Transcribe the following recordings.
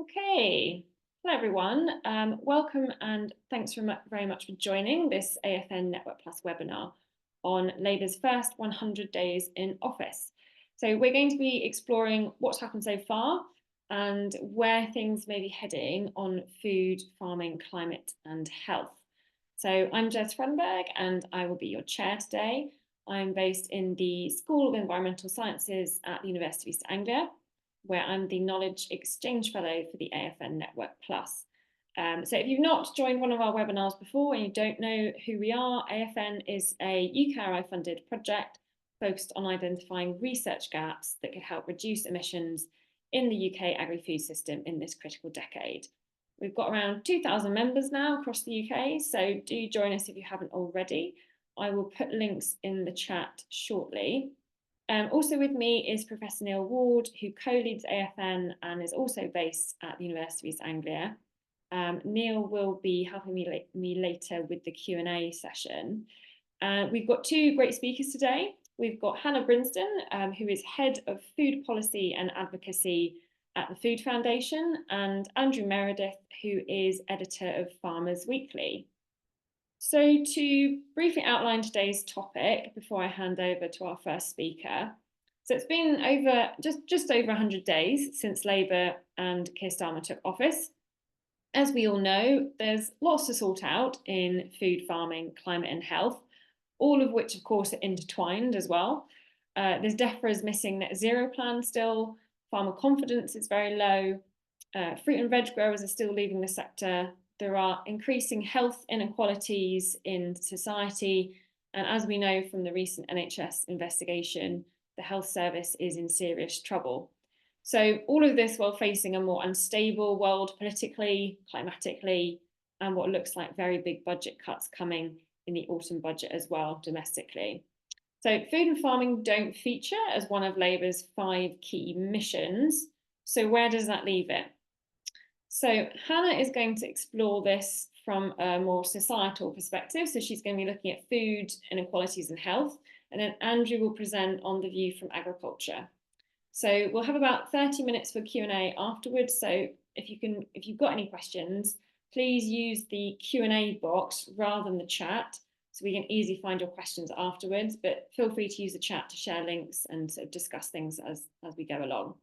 Okay, hello everyone. Welcome and thanks very much for joining this AFN Network Plus webinar on Labour's first 100 days in office. So we're going to be exploring what's happened so far and where things may be heading on food, farming, climate and health. So I'm Jess Frenberg and I will be your chair today. I'm based in the School of Environmental Sciences at the University of East Anglia, where I'm the Knowledge Exchange Fellow for the AFN Network Plus. So if you've not joined one of our webinars before and you don't know who we are, AFN is a UKRI funded project focused on identifying research gaps that could help reduce emissions in the UK agri-food system in this critical decade. We've got around 2,000 members now across the UK, so do join us if you haven't already. I will put links in the chat shortly. Also with me is Professor Neil Ward, who co-leads AFN and is also based at the University of East Anglia. Neil will be helping me later with the Q&A session. We've got two great speakers today. We've got Hannah Brinsden, who is Head of Food Policy and Advocacy at the Food Foundation, and Andrew Meredith, who is Editor of Farmers Weekly. So to briefly outline today's topic before I hand over to our first speaker. So it's been just over 100 days since Labour and Keir Starmer took office. As we all know, there's lots to sort out in food, farming, climate and health, all of which of course are intertwined as well. There's Defra's missing net zero plan still, farmer confidence is very low, fruit and veg growers are still leaving the sector. There are increasing health inequalities in society. And as we know from the recent NHS investigation, the health service is in serious trouble. So all of this while facing a more unstable world politically, climatically, and what looks like very big budget cuts coming in the autumn budget as well domestically. So food and farming don't feature as one of Labour's 5 key missions. So where does that leave it? So Hannah is going to explore this from a more societal perspective. So she's going to be looking at food inequalities and health. And then Andrew will present on the view from agriculture. So we'll have about 30 minutes for Q&A afterwards. So if you've got any questions, please use the Q&A box rather than the chat, so we can easily find your questions afterwards. But feel free to use the chat to share links and sort of discuss things as we go along.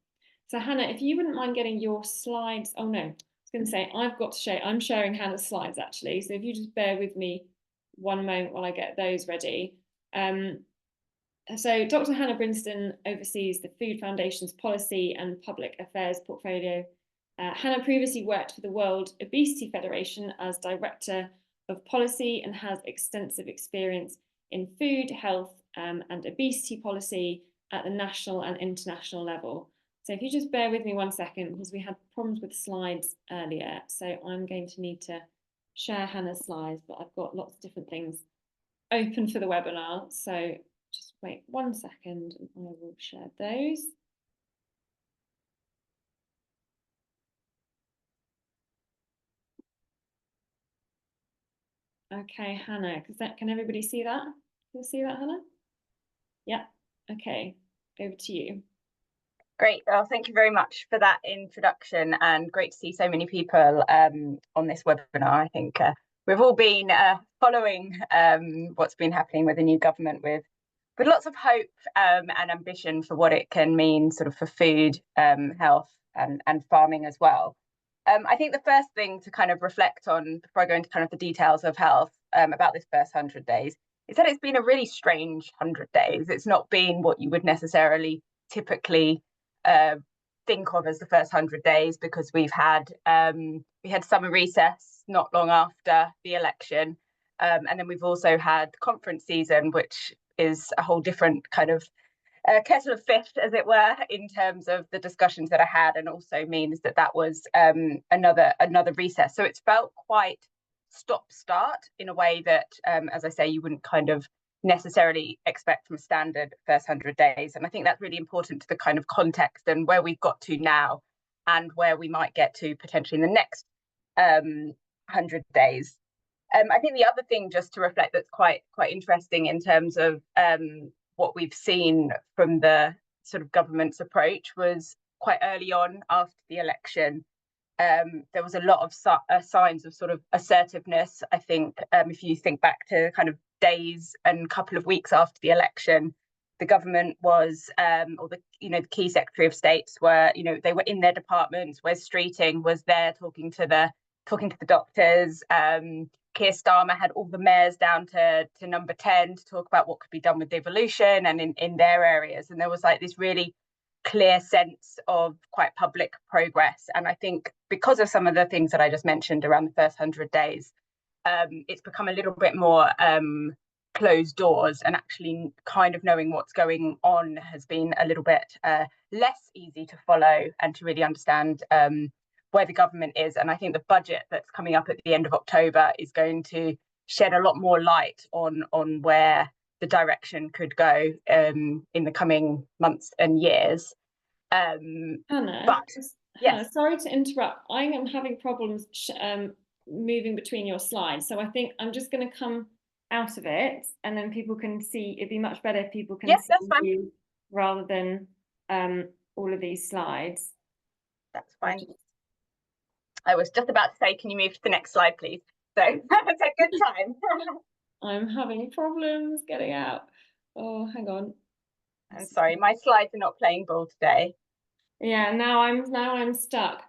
So Hannah, if you wouldn't mind getting your slides. Oh no, I was going to say I've got to share. I'm sharing Hannah's slides actually. So if you just bear with me one moment while I get those ready. So Dr. Hannah Brinsden oversees the Food Foundation's policy and public affairs portfolio. Hannah previously worked for the World Obesity Federation as Director of Policy and has extensive experience in food, health, and obesity policy at the national and international level. So if you just bear with me one second, because we had problems with slides earlier. So I'm going to need to share Hannah's slides, but I've got lots of different things open for the webinar. So just wait 1 second and I will share those. Okay, Hannah, can everybody see that? Can you see that, Hannah? Yeah, okay, over to you. Great. Well, thank you very much for that introduction, and great to see so many people on this webinar. I think we've all been following what's been happening with the new government with lots of hope and ambition for what it can mean sort of for food, health and farming as well. I think the first thing to kind of reflect on before I go into kind of the details of health about this first 100 days is that it's been a really strange 100 days. It's not been what you would necessarily typically think of as the first 100 days, because we had summer recess not long after the election, and then we've also had conference season, which is a whole different kind of kettle of fish, as it were, in terms of the discussions that I had, and also means that was another recess. So it's felt quite stop-start in a way that, as I say, you wouldn't kind of necessarily expect from a standard first 100 days. And I think that's really important to the kind of context and where we've got to now and where we might get to potentially in the next 100 days. I think the other thing just to reflect that's quite interesting in terms of what we've seen from the sort of government's approach was quite early on after the election, there was a lot of signs of sort of assertiveness. I think if you think back to kind of days and couple of weeks after the election, the government was, or the key Secretary of States were, they were in their departments. Wes Streeting was there talking to the doctors. Keir Starmer had all the mayors down to number 10 to talk about what could be done with devolution and in their areas. And there was like this really clear sense of quite public progress. And I think because of some of the things that I just mentioned around the first 100 days, it's become a little bit more closed doors, and actually kind of knowing what's going on has been a little bit less easy to follow and to really understand where the government is. And I think the budget that's coming up at the end of October is going to shed a lot more light on where the direction could go in the coming months and years. Hannah, Yes, sorry to interrupt. I am having problems moving between your slides, so I think I'm just going to come out of it, and then people can see. It'd be much better if people can see you rather than all of these slides. That's fine. I was just about to say, can you move to the next slide, please? So it's a good time. I'm having problems getting out. Oh, hang on. I'm sorry, my slides are not playing ball today. Yeah, now I'm stuck.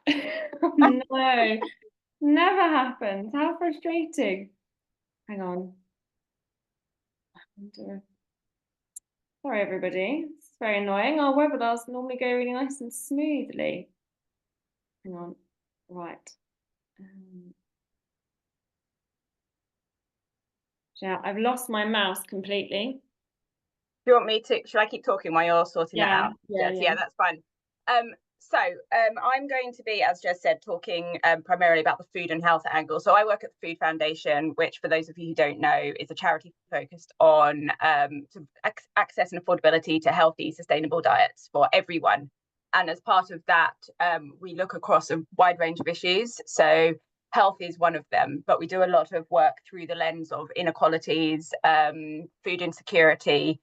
No, never happens. How frustrating. Hang on. Sorry, everybody. It's very annoying. Our webinars normally go really nice and smoothly. Hang on. Right. Yeah, I've lost my mouse completely. Do you want me to, should I keep talking while you're sorting that out? Yeah, that's fine. So I'm going to be, as Jess said, talking primarily about the food and health angle. So I work at the Food Foundation, which, for those of you who don't know, is a charity focused on access and affordability to healthy, sustainable diets for everyone. And as part of that, we look across a wide range of issues. So health is one of them, but we do a lot of work through the lens of inequalities, food insecurity,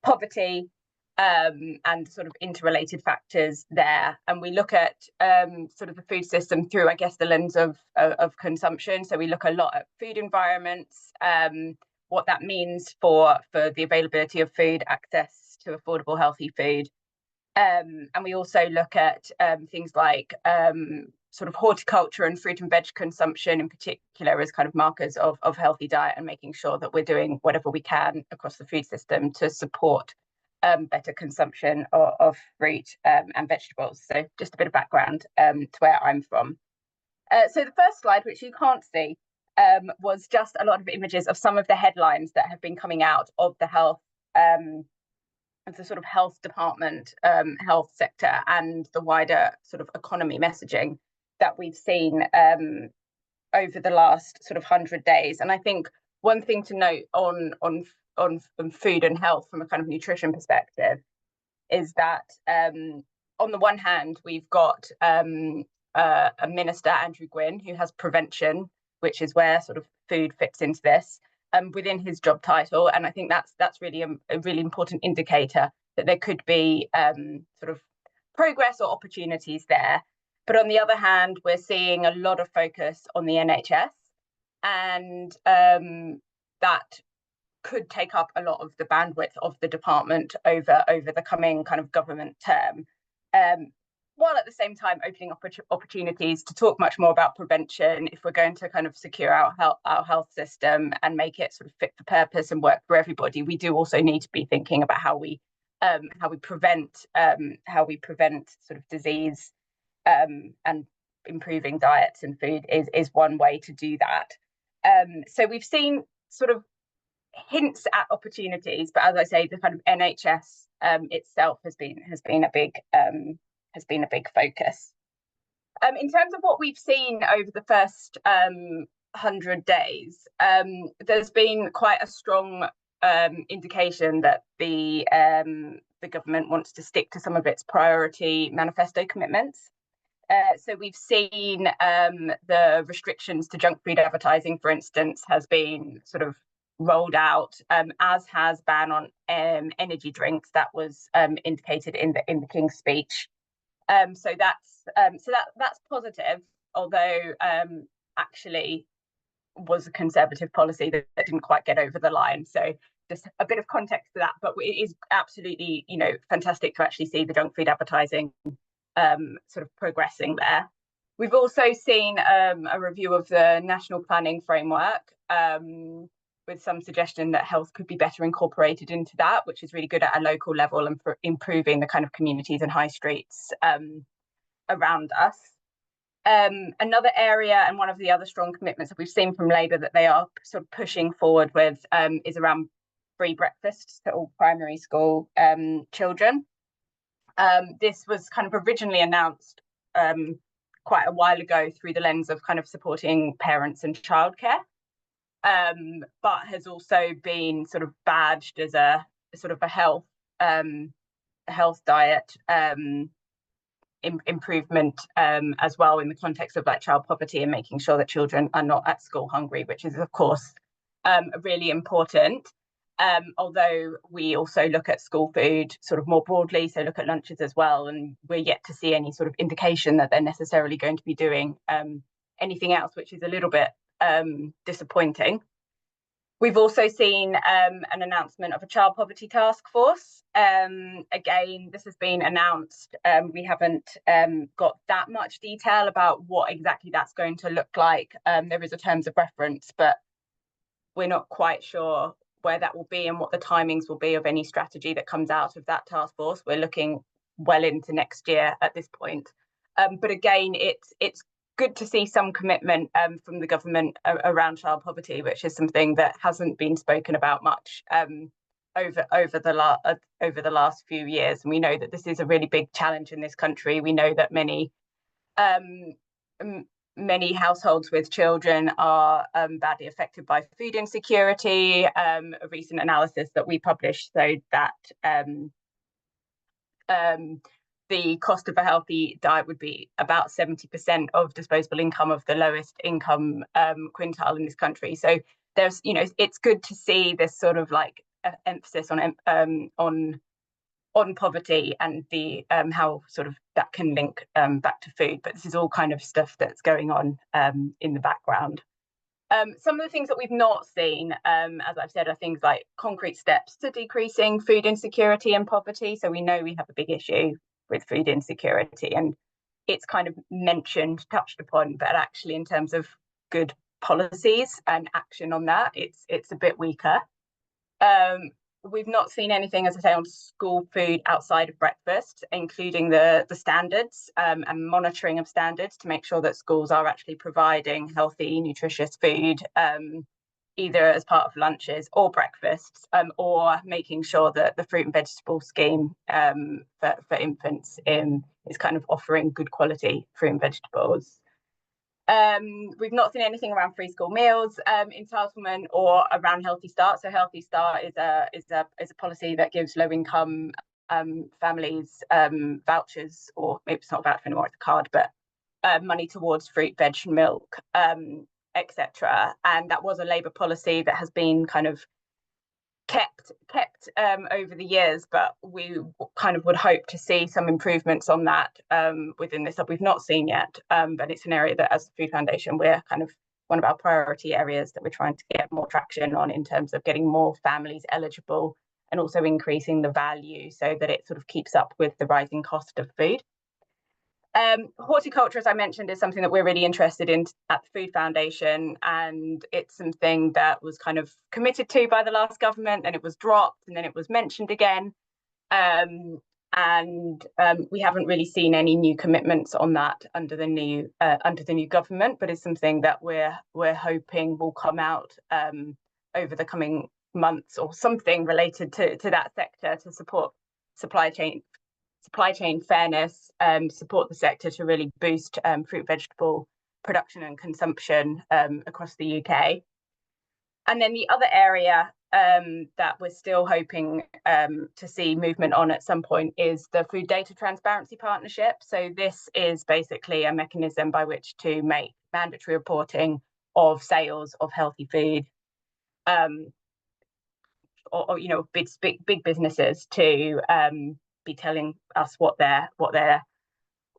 poverty, and sort of interrelated factors there. And we look at sort of the food system through, I guess, the lens of consumption. So we look a lot at food environments, what that means for the availability of food, access to affordable, healthy food. And we also look at things like sort of horticulture and fruit and veg consumption in particular as kind of markers of healthy diet, and making sure that we're doing whatever we can across the food system to support better consumption of fruit and vegetables. So just a bit of background to where I'm from. So the first slide, which you can't see, was just a lot of images of some of the headlines that have been coming out of the health, of the sort of health department, health sector, and the wider sort of economy messaging that we've seen over the last sort of 100 days. And I think one thing to note on food and health from a kind of nutrition perspective is that on the one hand, we've got a minister, Andrew Gwynn, who has prevention, which is where sort of food fits into this, within his job title. And I think that's really a really important indicator that there could be sort of progress or opportunities there. But on the other hand, we're seeing a lot of focus on the NHS, and that could take up a lot of the bandwidth of the department over the coming kind of government term, while at the same time opening up opportunities to talk much more about prevention if we're going to kind of secure our health system and make it sort of fit for purpose and work for everybody. We do also need to be thinking about how we prevent sort of disease, and improving diets and food is one way to do that. So we've seen sort of hints at opportunities, but as I say, the kind of NHS itself has been a big focus. In terms of what we've seen over the first 100 days, there's been quite a strong indication that the government wants to stick to some of its priority manifesto commitments. So we've seen the restrictions to junk food advertising, for instance, has been sort of rolled out, as has ban on energy drinks that was indicated in the King's speech. So that's positive. although actually was a Conservative policy that didn't quite get over the line. So just a bit of context to that, but it is absolutely, fantastic to actually see the junk food advertising sort of progressing there. We've also seen a review of the national planning framework with some suggestion that health could be better incorporated into that, which is really good at a local level and for improving the kind of communities and high streets around us. Another area, and one of the other strong commitments that we've seen from Labour that they are sort of pushing forward with is around free breakfast to all primary school children. This was kind of originally announced quite a while ago through the lens of kind of supporting parents and childcare, but has also been sort of badged as a sort of a health diet improvement as well, in the context of like child poverty and making sure that children are not at school hungry, which is of course really important. Although we also look at school food sort of more broadly, so look at lunches as well, and we're yet to see any sort of indication that they're necessarily going to be doing anything else, which is a little bit disappointing. We've also seen an announcement of a child poverty task force. Again, this has been announced. We haven't got that much detail about what exactly that's going to look like. There is a terms of reference, but we're not quite sure where that will be and what the timings will be of any strategy that comes out of that task force. We're looking well into next year at this point. But again, it's good to see some commitment from the government around child poverty, which is something that hasn't been spoken about much over the last few years. And we know that this is a really big challenge in this country. We know that many households with children are badly affected by food insecurity. A recent analysis that we published showed that the cost of a healthy diet would be about 70% of disposable income of the lowest income quintile in this country. So there's, it's good to see this sort of like emphasis on poverty and the how sort of that can link back to food. But this is all kind of stuff that's going on in the background. Some of the things that we've not seen, as I've said, are things like concrete steps to decreasing food insecurity and poverty. So we know we have a big issue with food insecurity, and it's kind of mentioned, touched upon, but actually in terms of good policies and action on that, it's a bit weaker. We've not seen anything, as I say, on school food outside of breakfast, including the standards and monitoring of standards to make sure that schools are actually providing healthy, nutritious food, either as part of lunches or breakfasts, or making sure that the fruit and vegetable scheme for infants is kind of offering good quality fruit and vegetables. We've not seen anything around free school meals entitlement or around Healthy Start. So Healthy Start is a policy that gives low income families vouchers, or maybe it's not a voucher anymore, it's a card, but money towards fruit, veg, milk, etc. And that was a Labour policy that has been kind of kept over the years, but we kind of would hope to see some improvements on that within this that we've not seen yet. But it's an area that, as the Food Foundation, we're kind of one of our priority areas that we're trying to get more traction on, in terms of getting more families eligible and also increasing the value so that it sort of keeps up with the rising cost of food. Horticulture, as I mentioned, is something that we're really interested in at the Food Foundation, and it's something that was kind of committed to by the last government, and it was dropped, and then it was mentioned again, and we haven't really seen any new commitments on that under the new government, but it's something that we're hoping will come out over the coming months, or something related to that sector to support supply chain fairness, support the sector to really boost fruit vegetable production and consumption across the UK. And then the other area that we're still hoping to see movement on at some point is the Food Data Transparency Partnership. So this is basically a mechanism by which to make mandatory reporting of sales of healthy food, or big businesses to be telling us what their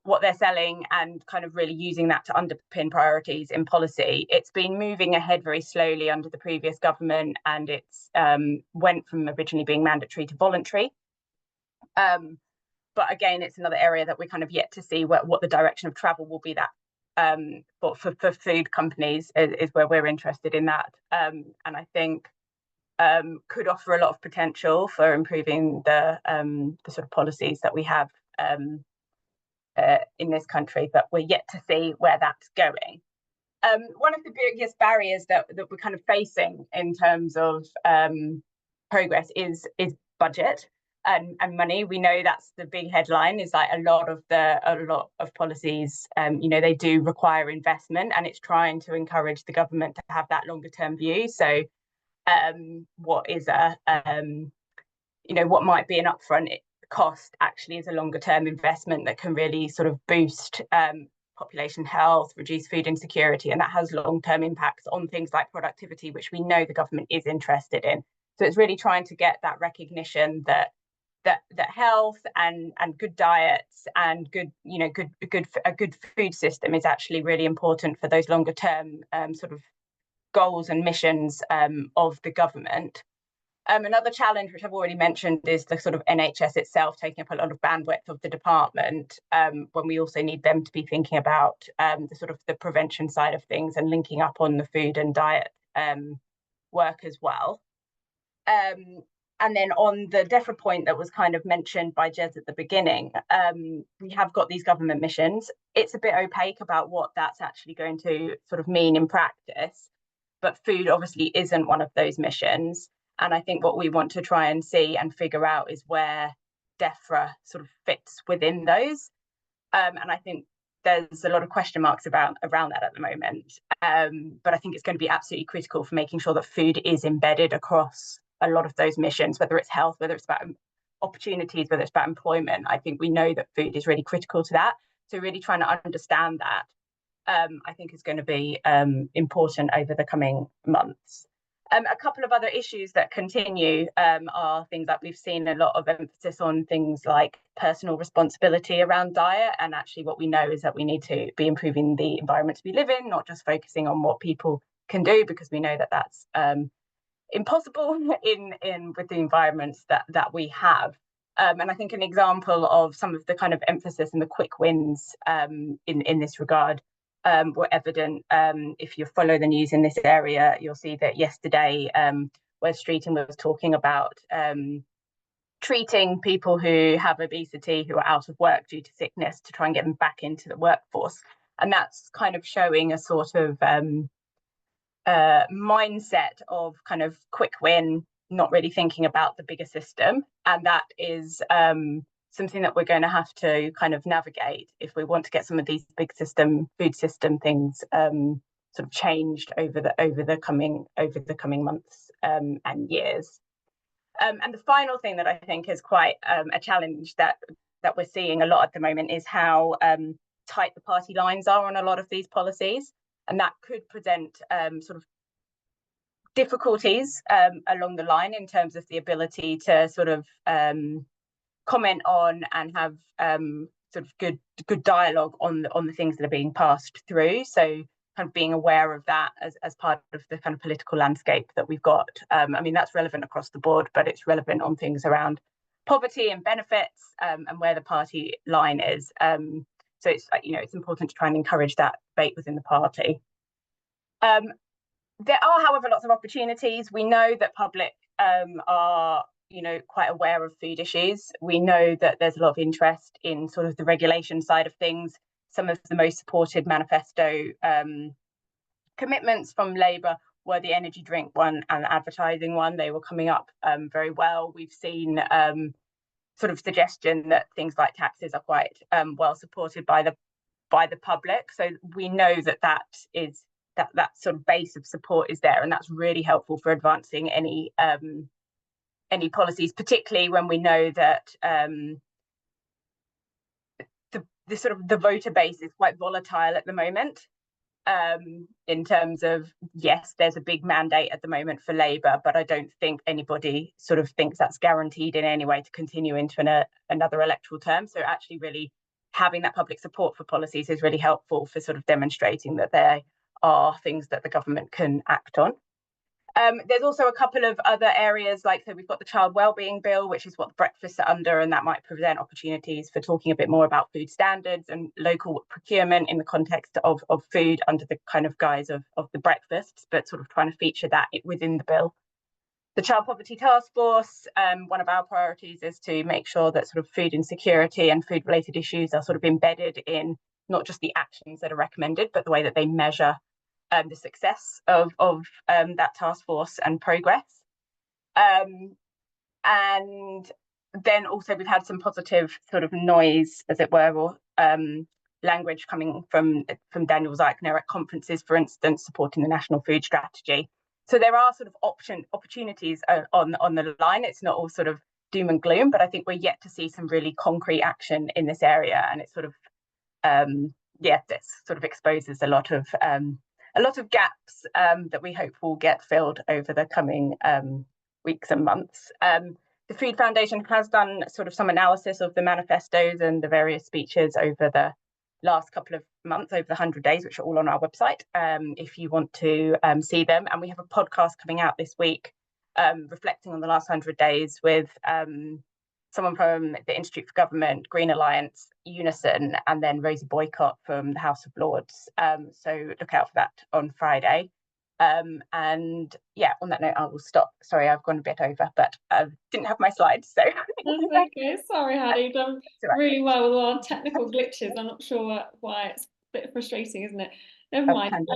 what they're selling and kind of really using that to underpin priorities in policy. It's been moving ahead very slowly under the previous government, and it's went from originally being mandatory to voluntary. But again, it's another area that we're kind of yet to see what the direction of travel will be. That for food companies is where we're interested in that, and I think could offer a lot of potential for improving the sort of policies that we have in this country, but we're yet to see where that's going. One of the biggest barriers that we're kind of facing in terms of progress is budget and money. We know that's the big headline, is like a lot of policies, they do require investment, and it's trying to encourage the government to have that longer term view. So what is what might be an upfront cost actually is a longer term investment that can really sort of boost population health, reduce food insecurity, and that has long term impacts on things like productivity, which we know the government is interested in. So it's really trying to get that recognition that health and good diets and a good food system is actually really important for those longer term sort of goals and missions of the government. Another challenge, which I've already mentioned, is the sort of NHS itself taking up a lot of bandwidth of the department, when we also need them to be thinking about the sort of the prevention side of things and linking up on the food and diet work as well. And then on the Defra point that was kind of mentioned by Jez at the beginning, we have got these government missions. It's a bit opaque about what that's actually going to sort of mean in practice, but food obviously isn't one of those missions. And I think what we want to try and see and figure out is where Defra sort of fits within those. And I think there's a lot of question marks around that at the moment. But I think it's going to be absolutely critical for making sure that food is embedded across a lot of those missions, whether it's health, whether it's about opportunities, whether it's about employment. I think we know that food is really critical to that. So really trying to understand that, I think is going to be important over the coming months. A couple of other issues that continue are things that we've seen a lot of emphasis on, things like personal responsibility around diet. And actually what we know is that we need to be improving the environment we live in, not just focusing on what people can do, because we know that that's impossible with the environments that we have. And I think an example of some of the kind of emphasis and the quick wins in this regard were evident. If you follow the news in this area, you'll see that yesterday Wes Streeting was talking about treating people who have obesity, who are out of work due to sickness, to try and get them back into the workforce. And that's kind of showing a sort of mindset of kind of quick win, not really thinking about the bigger system. And that is something that we're going to have to kind of navigate if we want to get some of these big food system things sort of changed over the coming months and years. And the final thing that I think is quite a challenge that we're seeing a lot at the moment is how tight the party lines are on a lot of these policies, and that could present sort of difficulties along the line in terms of the ability to sort of comment on and have sort of good dialogue on the things that are being passed through. So kind of being aware of that as part of the kind of political landscape that we've got. I mean, that's relevant across the board, but it's relevant on things around poverty and benefits and where the party line is. So it's important to try and encourage that debate within the party. There are, however, lots of opportunities. We know that public are quite aware of food issues. We know that there's a lot of interest in sort of the regulation side of things. Some of the most supported manifesto commitments from Labour were the energy drink one and the advertising one. They were coming up very well. We've seen sort of suggestion that things like taxes are quite well supported by the public. So we know that sort of base of support is there, and that's really helpful for advancing any policies, particularly when we know that the sort of the voter base is quite volatile at the moment. In terms of, yes, there's a big mandate at the moment for Labour, but I don't think anybody sort of thinks that's guaranteed in any way to continue into another electoral term. So actually really having that public support for policies is really helpful for sort of demonstrating that there are things that the government can act on. There's also a couple of other areas, like, so we've got the Child Wellbeing Bill, which is what the breakfasts are under, and that might present opportunities for talking a bit more about food standards and local procurement in the context of food under the kind of guise of the breakfasts, but sort of trying to feature that within the bill. The Child Poverty Task Force, one of our priorities is to make sure that sort of food insecurity and food-related issues are sort of embedded in not just the actions that are recommended, but the way that they measure the success of that task force and progress. And then also we've had some positive sort of noise, as it were, or language coming from Daniel Zeichner at conferences, for instance, supporting the National Food Strategy. So there are sort of opportunities on the line. It's not all sort of doom and gloom, but I think we're yet to see some really concrete action in this area, and it sort of this sort of exposes a lot of gaps that we hope will get filled over the coming weeks and months. The Food Foundation has done sort of some analysis of the manifestos and the various speeches over the last couple of months, over the 100 days, which are all on our website, if you want to see them. And we have a podcast coming out this week reflecting on the last 100 days with someone from the Institute for Government, Green Alliance, Unison, and then Rosie Boycott from the House of Lords. So look out for that on Friday. And yeah, on that note, I will stop. Sorry, I've gone a bit over, but I didn't have my slides, so. That's okay. Sorry, Hannah, you've done really well with all our technical glitches. I'm not sure why. It's a bit frustrating, isn't it? Never mind.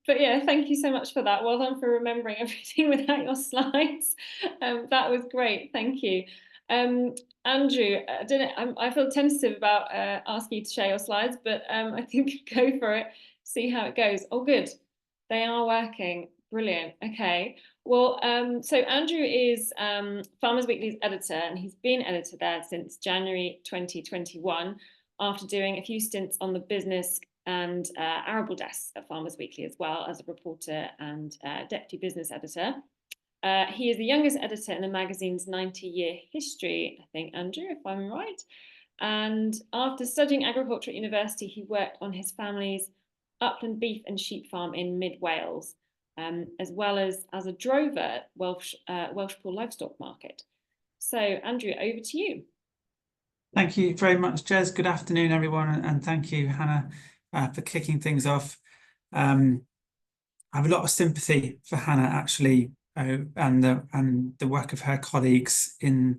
But yeah, thank you so much for that. Well done for remembering everything without your slides. That was great. Thank you. Andrew, I feel tentative about asking you to share your slides, but I think go for it, see how it goes. Oh, good. They are working. Brilliant. Okay. Well, so Andrew is Farmers Weekly's editor, and he's been editor there since January 2021, after doing a few stints on the business and arable desks at Farmers Weekly, as well as a reporter and deputy business editor. He is the youngest editor in the magazine's 90-year history, I think, Andrew, if I'm right. And after studying agriculture at university, he worked on his family's upland beef and sheep farm in mid-Wales, as well as a drover at Welshpool Livestock Market. So, Andrew, over to you. Thank you very much, Jez. Good afternoon, everyone, and thank you, Hannah, for kicking things off. I have a lot of sympathy for Hannah, actually, and the work of her colleagues in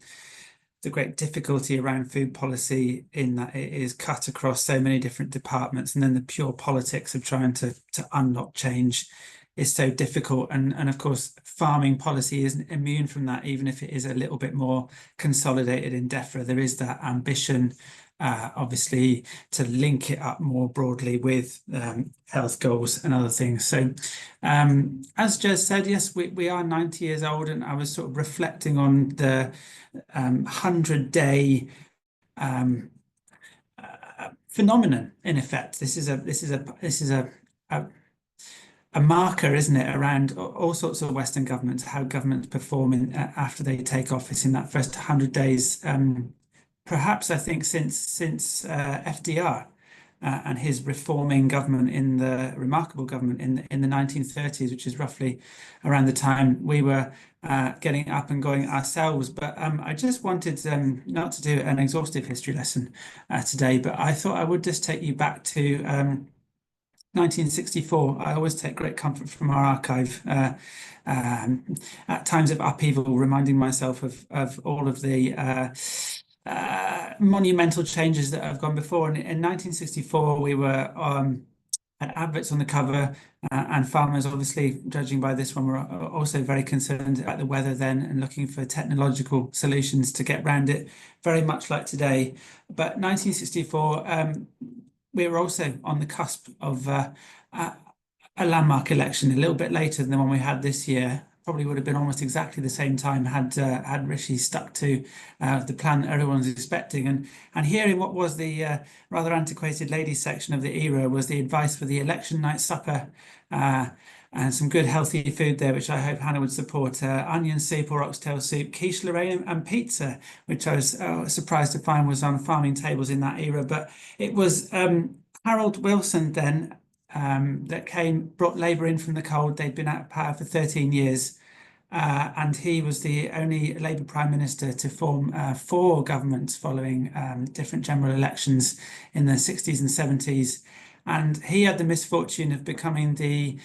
the great difficulty around food policy, in that it is cut across so many different departments, and then the pure politics of trying to unlock change is so difficult. And of course, farming policy isn't immune from that, even if it is a little bit more consolidated in Defra. There is that ambition, obviously, to link it up more broadly with health goals and other things. So as Jez said, yes, we are 90 years old, and I was sort of reflecting on the 100-day phenomenon. In effect, this is a marker, isn't it, around all sorts of Western governments, how governments perform after they take office in that first 100 days. Perhaps, I think, since FDR and his reforming government, in the remarkable government in the 1930s, which is roughly around the time we were getting up and going ourselves. But I just wanted not to do an exhaustive history lesson today, but I thought I would just take you back to 1964. I always take great comfort from our archive at times of upheaval, reminding myself of all of the monumental changes that have gone before. And in 1964, we were had adverts on the cover, and farmers, obviously, judging by this one, were also very concerned about the weather then and looking for technological solutions to get around it, very much like today. But 1964, we were also on the cusp of a landmark election, a little bit later than the one we had this year. Probably would have been almost exactly the same time had Rishi stuck to the plan that everyone's expecting. And hearing what was the rather antiquated ladies section of the era was the advice for the election night supper and some good healthy food there, which I hope Hannah would support. Onion soup or oxtail soup, quiche Lorraine, and pizza, which I was surprised to find was on farming tables in that era. But it was Harold Wilson then that brought Labour in from the cold. They'd been out of power for 13 years. And he was the only Labour Prime Minister to form 4 governments following different general elections in the 60s and 70s. And he had the misfortune of becoming the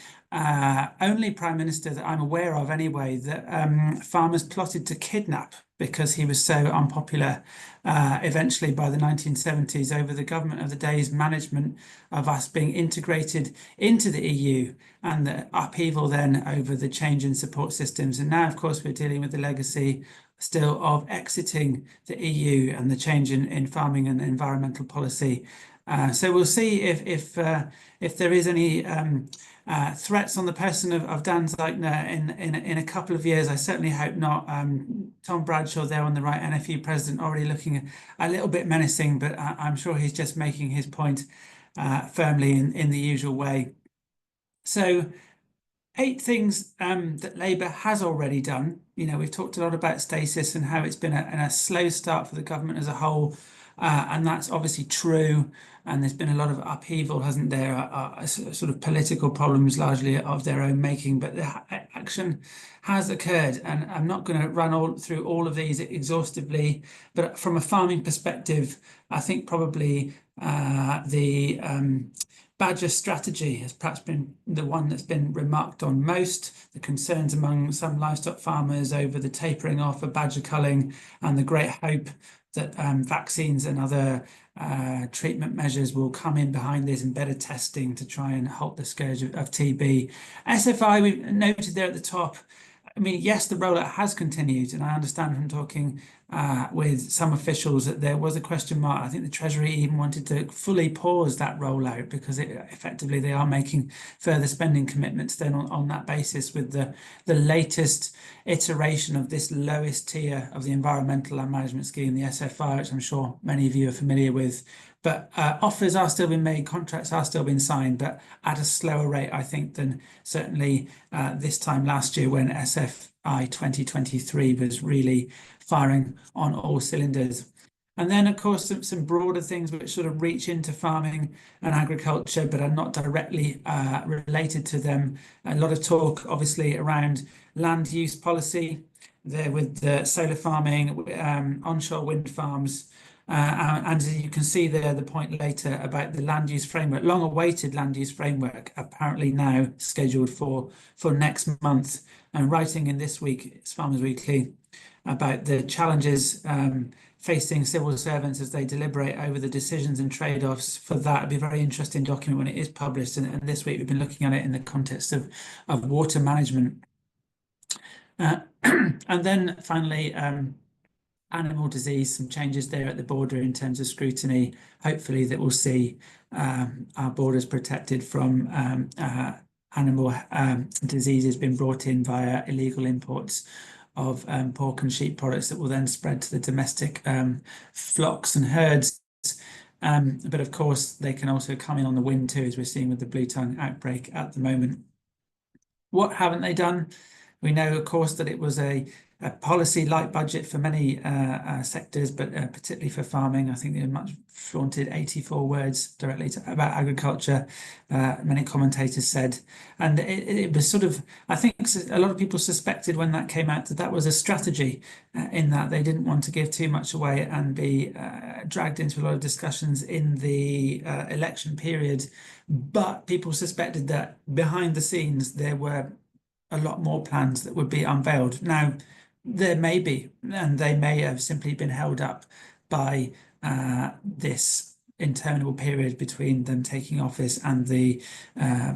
only Prime Minister that I'm aware of anyway that farmers plotted to kidnap because he was so unpopular eventually by the 1970s over the government of the day's management of us being integrated into the EU and the upheaval then over the change in support systems. And now, of course, we're dealing with the legacy still of exiting the EU and the change in farming and environmental policy. So we'll see if there is any threats on the person of Dan Zeichner in a couple of years. I certainly hope not. Tom Bradshaw there on the right, NFU president, already looking a little bit menacing, but I'm sure he's just making his point firmly in the usual way. So 8 things that Labour has already done. You know, we've talked a lot about stasis and how it's been a slow start for the government as a whole. And that's obviously true. And there's been a lot of upheaval, hasn't there? Sort of political problems largely of their own making, but the action has occurred. And I'm not going to run through all of these exhaustively, but from a farming perspective, I think probably the badger strategy has perhaps been the one that's been remarked on most. The concerns among some livestock farmers over the tapering off of badger culling and the great hope that vaccines and other treatment measures will come in behind this and better testing to try and halt the scourge of TB. SFI, we've noted there at the top. I mean, yes, the rollout has continued, and I understand from talking with some officials that there was a question mark. I think the Treasury even wanted to fully pause that rollout because effectively they are making further spending commitments then on that basis with the latest iteration of this lowest tier of the Environmental Land Management Scheme, the SFI, which I'm sure many of you are familiar with. But offers are still being made, contracts are still being signed, but at a slower rate, I think, than certainly this time last year when SFI 2023 was really firing on all cylinders. And then, of course, some broader things which sort of reach into farming and agriculture, but are not directly related to them. A lot of talk, obviously, around land use policy there with the solar farming, onshore wind farms. And as you can see there, the point later about the land use framework, long-awaited land use framework, apparently now scheduled for next month. And writing in this week, it's Farmers Weekly, about the challenges facing civil servants as they deliberate over the decisions and trade-offs for that. It'll be a very interesting document when it is published. And this week we've been looking at it in the context of water management. And then finally, animal disease, some changes there at the border in terms of scrutiny, hopefully that will see our borders protected from animal diseases being brought in via illegal imports of pork and sheep products that will then spread to the domestic flocks and herds. But of course, they can also come in on the wind too, as we're seeing with the blue tongue outbreak at the moment. What haven't they done? We know, of course, that it was a policy light budget for many sectors, but particularly for farming. I think they much flaunted 84 words directly about agriculture, many commentators said. And it was sort of, I think a lot of people suspected when that came out that was a strategy in that they didn't want to give too much away and be dragged into a lot of discussions in the election period. But people suspected that behind the scenes, there were a lot more plans that would be unveiled. Now, there may be, and they may have simply been held up by this interminable period between them taking office and the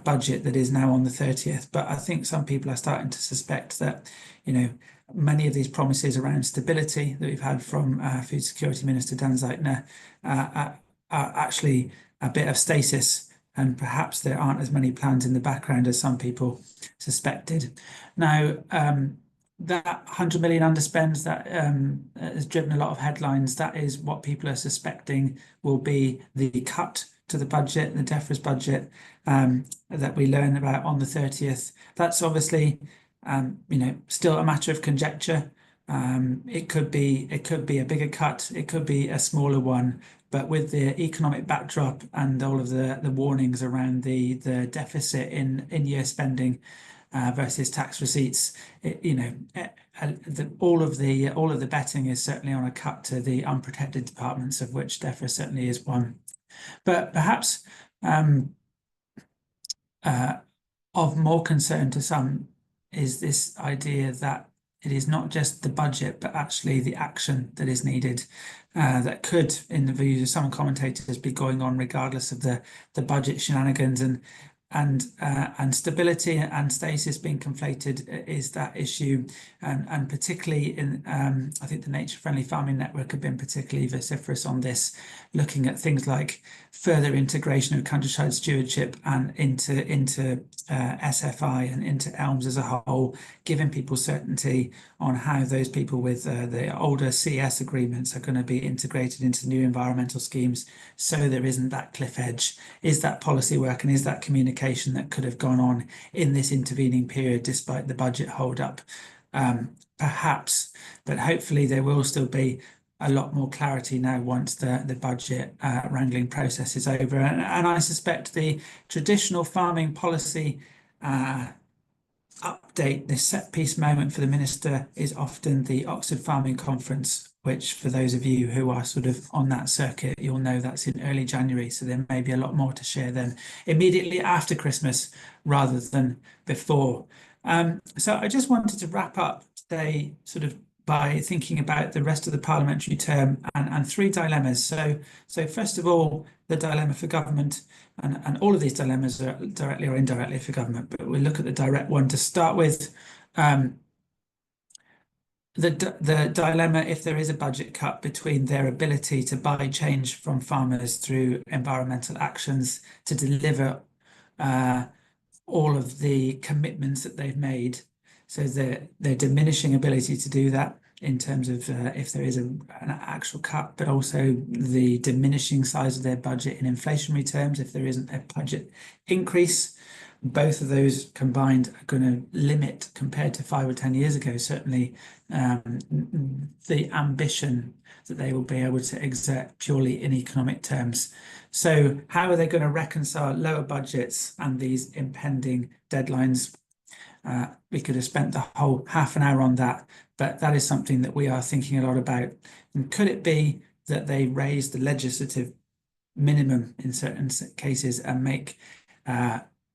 budget that is now on the 30th. But I think some people are starting to suspect that, you know, many of these promises around stability that we've had from Food Security Minister Dan Zeichner are actually a bit of stasis. And perhaps there aren't as many plans in the background as some people suspected. Now, that 100 million underspend that has driven a lot of headlines, that is what people are suspecting will be the cut to the budget, the Defra's budget, that we learn about on the 30th. That's obviously, still a matter of conjecture. It could be a bigger cut, it could be a smaller one, but with the economic backdrop and all of the warnings around the deficit in year spending versus tax receipts, all of the betting is certainly on a cut to the unprotected departments, of which Defra certainly is one. But perhaps of more concern to some is this idea that it is not just the budget, but actually the action that is needed, that could, in the views of some commentators, be going on regardless of the budget shenanigans, and stability and stasis being conflated is that issue, and particularly in I think the Nature Friendly Farming Network have been particularly vociferous on this, looking at things like further integration of countryside stewardship and into SFI and into ELMS as a whole, giving people certainty on how those people with the older CS agreements are going to be integrated into new environmental schemes, so there isn't that cliff edge. Is that policy work and is that communication that could have gone on in this intervening period despite the budget hold up? Perhaps, but hopefully there will still be a lot more clarity now once the budget wrangling process is over. And I suspect the traditional farming policy update, this set piece moment for the minister, is often the Oxford Farming Conference, which for those of you who are sort of on that circuit, you'll know that's in early January. So there may be a lot more to share then immediately after Christmas rather than before. So I just wanted to wrap up today sort of by thinking about the rest of the parliamentary term and three dilemmas. So first of all, the dilemma for government, and all of these dilemmas are directly or indirectly for government, but we'll look at the direct one to start with. The dilemma, if there is a budget cut, between their ability to buy change from farmers through environmental actions to deliver all of the commitments that they've made. So their diminishing ability to do that in terms of if there is an actual cut, but also the diminishing size of their budget in inflationary terms if there isn't a budget increase. Both of those combined are going to limit, compared to 5 or 10 years ago, certainly the ambition that they will be able to exert purely in economic terms. So how are they going to reconcile lower budgets and these impending deadlines? We could have spent the whole half an hour on that, but that is something that we are thinking a lot about. And could it be that they raise the legislative minimum in certain cases and make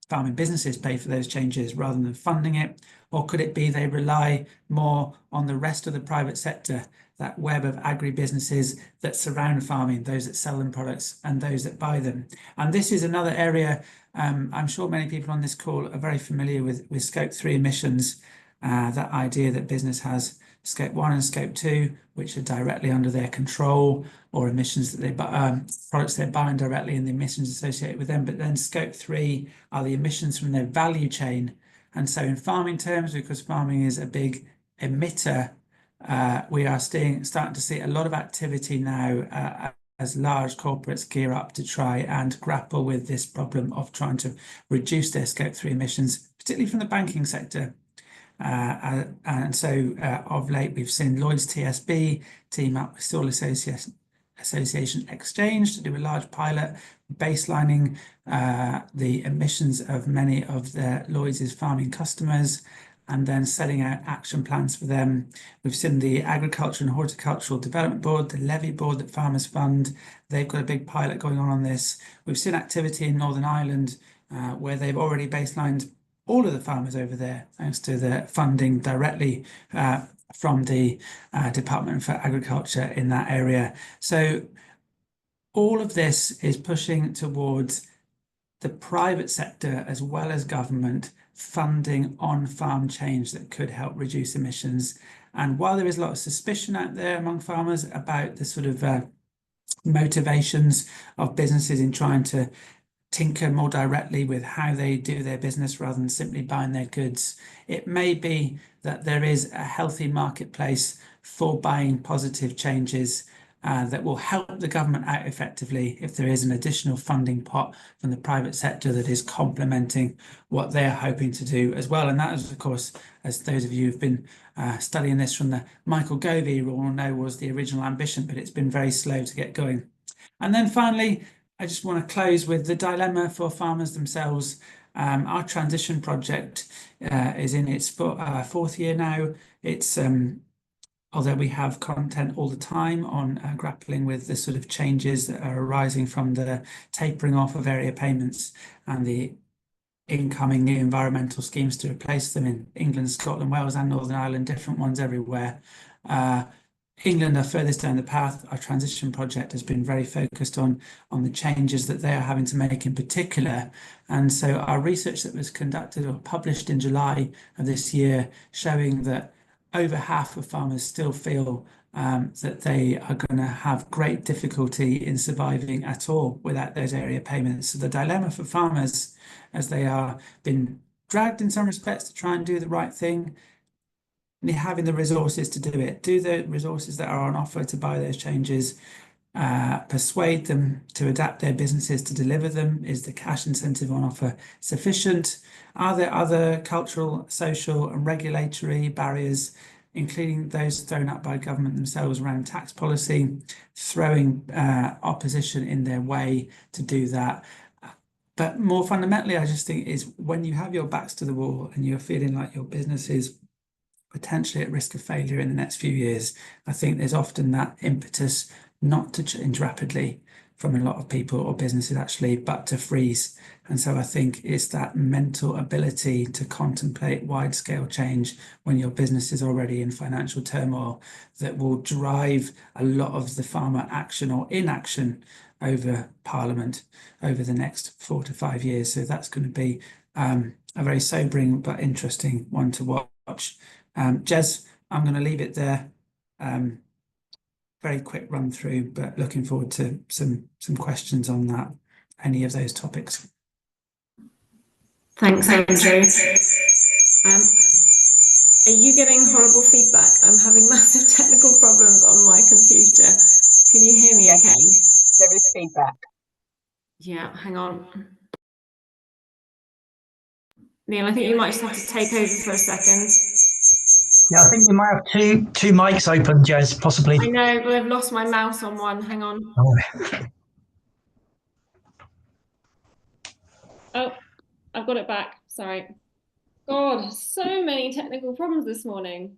farming businesses pay for those changes rather than funding it? Or could it be they rely more on the rest of the private sector, that web of agribusinesses that surround farming, those that sell them products and those that buy them? And this is another area, I'm sure many people on this call are very familiar with Scope 3 emissions, that idea that business has Scope 1 and Scope 2, which are directly under their control, or emissions that they buy, products they're buying directly and the emissions associated with them. But then Scope 3 are the emissions from their value chain. And so in farming terms, because farming is a big emitter, we are starting to see a lot of activity now as large corporates gear up to try and grapple with this problem of trying to reduce their Scope 3 emissions, particularly from the banking sector. And so of late, we've seen Lloyd's TSB team up with Steel Association Exchange to do a large pilot baselining the emissions of many of the Lloyd's farming customers, and then setting out action plans for them. We've seen the Agriculture and Horticultural Development Board, the levy board that farmers fund. They've got a big pilot going on this. We've seen activity in Northern Ireland where they've already baselined all of the farmers over there, thanks to the funding directly from the Department for Agriculture in that area. So all of this is pushing towards the private sector as well as government funding on-farm change that could help reduce emissions. And while there is a lot of suspicion out there among farmers about the sort of motivations of businesses in trying to tinker more directly with how they do their business rather than simply buying their goods, it may be that there is a healthy marketplace for buying positive changes that will help the government out effectively if there is an additional funding pot from the private sector that is complementing what they are hoping to do as well. And that is, of course, as those of you who've been studying this from the Michael Gove era will know, was the original ambition, but it's been very slow to get going. And then finally, I just want to close with the dilemma for farmers themselves. Our transition project is in its fourth year now. It's although we have content all the time on grappling with the sort of changes that are arising from the tapering off of area payments and the incoming new environmental schemes to replace them in England, Scotland, Wales and Northern Ireland, different ones everywhere. England are furthest down the path. Our transition project has been very focused on the changes that they are having to make in particular. And so our research that was conducted or published in July of this year showing that over half of farmers still feel that they are going to have great difficulty in surviving at all without those area payments. So the dilemma for farmers, as they are been dragged in some respects to try and do the right thing, having the resources to do it, do the resources that are on offer to buy those changes, persuade them to adapt their businesses to deliver them? Is the cash incentive on offer sufficient? Are there other cultural, social and regulatory barriers, including those thrown up by government themselves around tax policy, throwing opposition in their way to do that? But more fundamentally, I just think is when you have your backs to the wall and you're feeling like your business is potentially at risk of failure in the next few years, I think there's often that impetus not to change rapidly from a lot of people or businesses actually, but to freeze. And so I think it's that mental ability to contemplate wide scale change when your business is already in financial turmoil that will drive a lot of the farmer action or inaction over Parliament over the next 4 to 5 years. So that's going to be a very sobering but interesting one to watch. Jez, I'm going to leave it there. Very quick run through, but looking forward to some questions on that, any of those topics. Thanks, Andrew. Are you getting horrible feedback? I'm having massive technical problems on my computer. Can you hear me okay? There is feedback. Yeah, hang on. Neil, I think you might just have to take over for a second. Yeah, I think you might have two mics open, Jez, possibly. I know, but I've lost my mouse on one. Hang on. Oh, I've got it back. Sorry. God, so many technical problems this morning.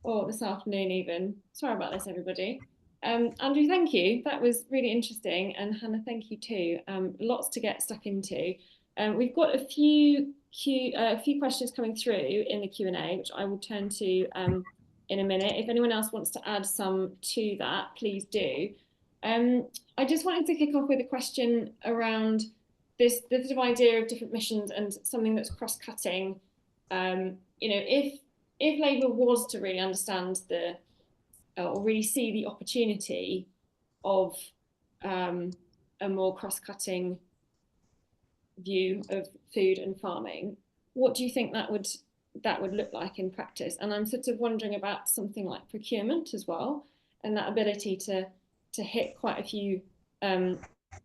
Or this afternoon even. Sorry about this, everybody. Andrew, thank you. That was really interesting. And Hannah, thank you too. Lots to get stuck into. We've got a few questions coming through in the Q&A, which I will turn to in a minute. If anyone else wants to add some to that, please do. I just wanted to kick off with a question around this sort of idea of different missions and something that's cross-cutting. If Labour was to really understand or really see the opportunity of a more cross-cutting view of food and farming, what do you think that would look like in practice? And I'm sort of wondering about something like procurement as well, and that ability to hit quite a few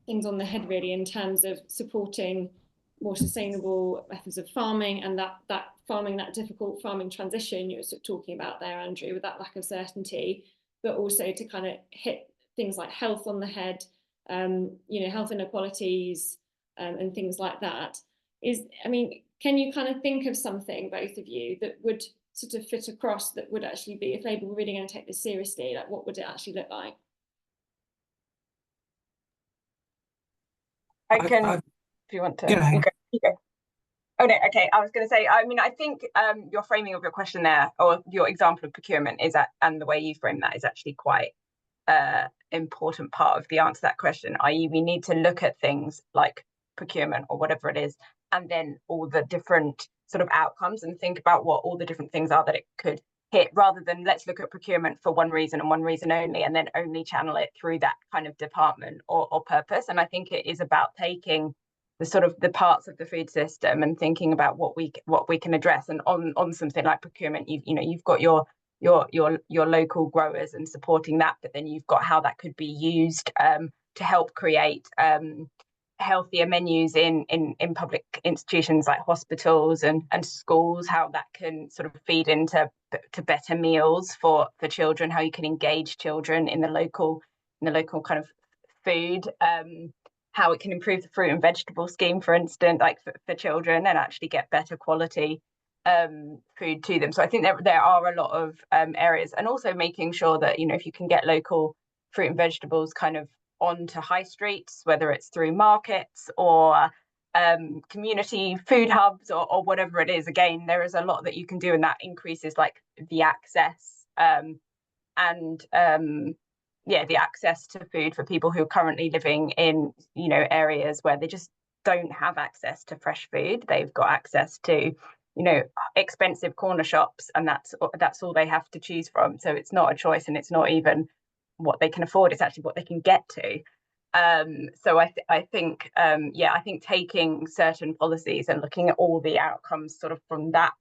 things on the head really in terms of supporting more sustainable methods of farming and that difficult farming transition you were sort of talking about there, Andrew, with that lack of certainty, but also to kind of hit things like health on the head, health inequalities and things like that. Can you kind of think of something, both of you, that would sort of fit across, that would actually be, if Labour were really going to take this seriously, like what would it actually look like? If you want to. Yeah. You go. Oh, no, okay. I was going to say, I think your framing of your question there, or your example of procurement and the way you frame that is actually quite important part of the answer to that question, i.e. we need to look at things like procurement or whatever it is, and then all the different sort of outcomes and think about what all the different things are that it could hit, rather than let's look at procurement for one reason and one reason only, and then only channel it through that kind of department or purpose. And I think it is about taking the sort of the parts of the food system and thinking about what we can address. And on something like procurement, you've got your your local growers and supporting that, but then you've got how that could be used to help create healthier menus in public institutions like hospitals and schools, how that can sort of feed into better meals for children, how you can engage children in the local kind of food, how it can improve the fruit and vegetable scheme, for instance, like for children, and actually get better quality food to them. So I think there are a lot of areas, and also making sure that, you know, if you can get local fruit and vegetables kind of onto high streets, whether it's through markets or community food hubs or whatever it is, again, there is a lot that you can do, and that increases like the access the access to food for people who are currently living in, you know, areas where they just don't have access to fresh food. They've got access to, you know, expensive corner shops, and that's all they have to choose from. So it's not a choice, and it's not even what they can afford, it's actually what they can get to. So I think taking certain policies and looking at all the outcomes sort of from that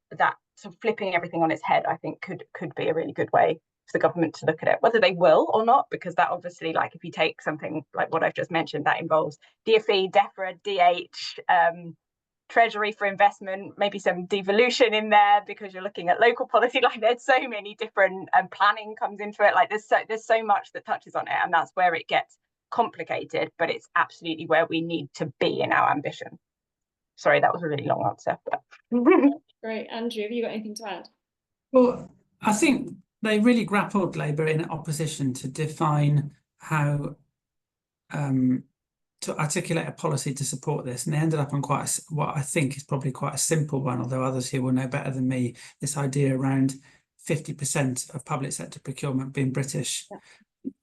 sort of flipping everything on its head, I think could be a really good way for the government to look at it, whether they will or not, because that obviously, like if you take something like what I've just mentioned, that involves DFE, Defra, DH, Treasury for investment, maybe some devolution in there because you're looking at local policy. Like there's so many different planning comes into it. Like there's so much that touches on it, and that's where it gets complicated. But it's absolutely where we need to be in our ambition. Sorry, that was a really long answer. But... Great, Andrew, have you got anything to add? Well, I think they really grappled, Labour, in opposition to define how to articulate a policy to support this, and they ended up on what I think is probably quite a simple one, although others here will know better than me, this idea around 50% of public sector procurement being British. Yeah.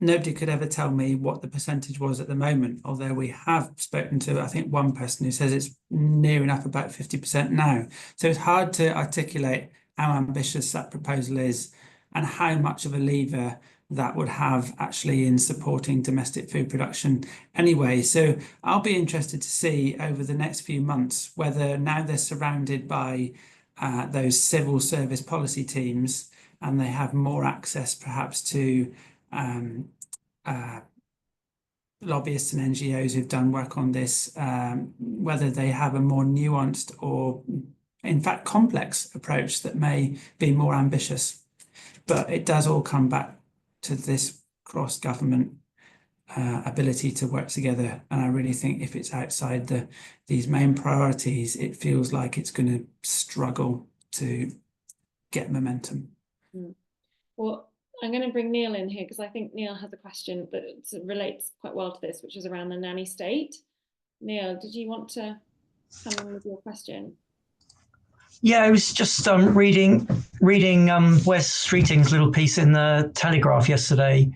Nobody could ever tell me what the percentage was at the moment, although we have spoken to, I think, one person who says it's near enough about 50% now. So it's hard to articulate how ambitious that proposal is and how much of a lever that would have actually in supporting domestic food production anyway. So I'll be interested to see over the next few months whether, now they're surrounded by those civil service policy teams and they have more access perhaps to lobbyists and NGOs who've done work on this, whether they have a more nuanced or in fact complex approach that may be more ambitious. But it does all come back to this cross-government ability to work together. And I really think if it's outside these main priorities, it feels like it's going to struggle to get momentum. Well, I'm going to bring Neil in here because I think Neil has a question that relates quite well to this, which is around the nanny state. Neil, did you want to come in with your question? Yeah, I was just reading Wes Streeting's little piece in the Telegraph yesterday.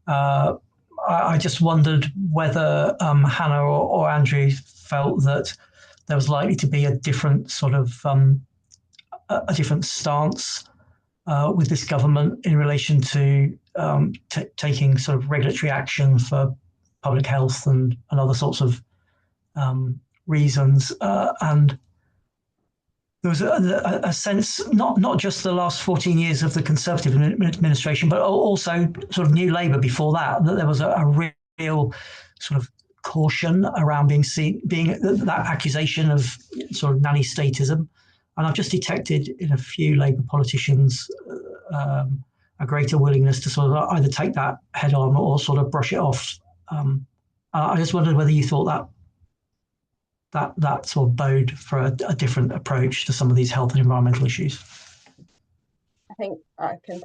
I just wondered whether Hannah or Andrew felt that there was likely to be a different sort of a different stance with this government in relation to taking sort of regulatory action for public health and other sorts of reasons. And there was a sense, not just the last 14 years of the Conservative administration, but also sort of New Labour before that there was a real sort of caution around being that accusation of sort of nanny statism. And I've just detected in a few Labour politicians a greater willingness to sort of either take that head on or sort of brush it off. I just wondered whether you thought that sort of bode for a different approach to some of these health and environmental issues. I think I can